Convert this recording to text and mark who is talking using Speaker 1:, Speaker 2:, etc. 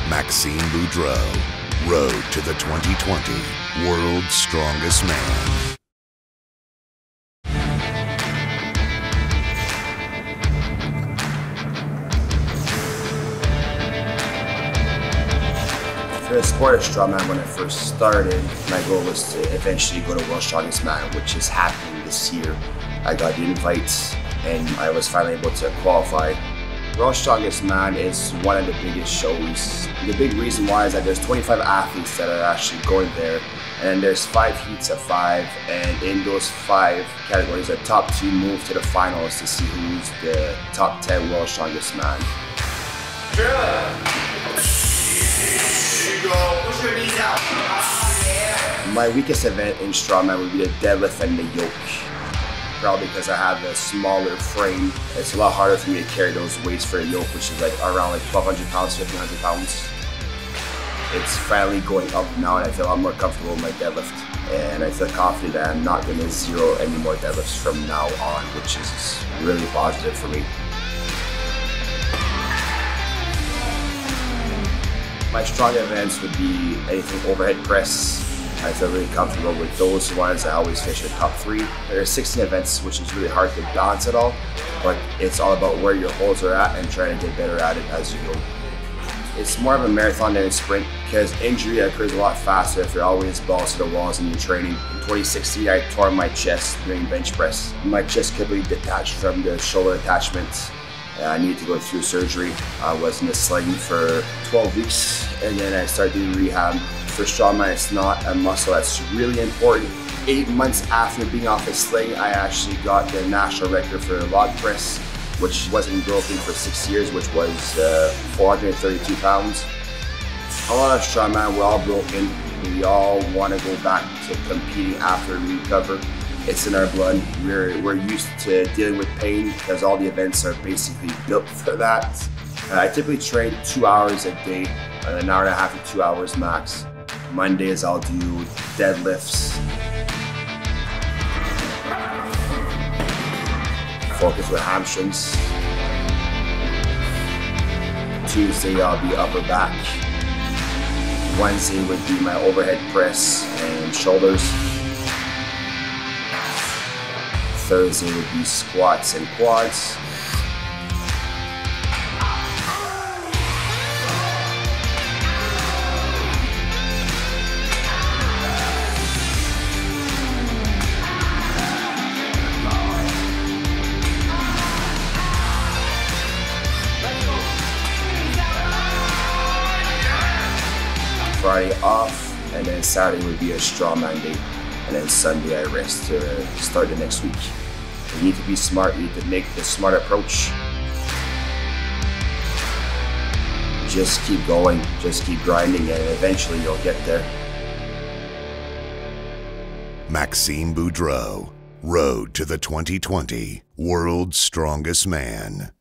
Speaker 1: Maxime Boudreault, road to the 2020 World's Strongest Man.
Speaker 2: For the sport of strongman, when I first started, my goal was to eventually go to World's Strongest Man, which is happening this year. I got the invites and I was finally able to qualify. World's Strongest Man is one of the biggest shows. The big reason why is that there's 25 athletes that are actually going there, and there's 5 heats of 5, and in those 5 categories, the top 2 move to the finals to see who's the top 10 World's Strongest Man.
Speaker 3: Push your knees out. Yeah.
Speaker 2: My weakest event in strongman would be the deadlift and the yoke. Probably because I have a smaller frame. It's a lot harder for me to carry those weights for a yoke, which is like around like 1,200 pounds, 1,500 pounds. It's finally going up now, and I feel a lot more comfortable with my deadlift. And I feel confident that I'm not going to zero any more deadlifts from now on, which is really positive for me. My strong events would be anything overhead press. I feel really comfortable with those ones. I always finish in the top 3. There are 16 events, which is really hard to balance it all, but it's all about where your holds are at and trying to get better at it as you go. It's more of a marathon than a sprint because injury occurs a lot faster if you're always balls to the walls in your training. In 2016, I tore my chest during bench press. My chest could be detached from the shoulder attachment. I needed to go through surgery. I was in a sling for 12 weeks, and then I started doing rehab. For strongman, it's not a muscle that's really important. 8 months after being off a sling, I actually got the national record for log press, which wasn't broken for 6 years, which was 432 pounds. A lot of strongman, we're all broken. We all want to go back to competing after we recover. It's in our blood. We're used to dealing with pain because all the events are basically built for that. I typically train 2 hours a day, an hour and a half to 2 hours max. Mondays I'll do deadlifts, focus with hamstrings. Tuesday I'll be upper back. Wednesday would be my overhead press and shoulders. Thursday would be squats and quads. Friday off, and then Saturday would be a strongman day, and then Sunday I rest to start the next week. You need to be smart, you need to make the smart approach. Just keep going, just keep grinding, and eventually you'll get there.
Speaker 1: Maxime Boudreault, road to the 2020 World's Strongest Man.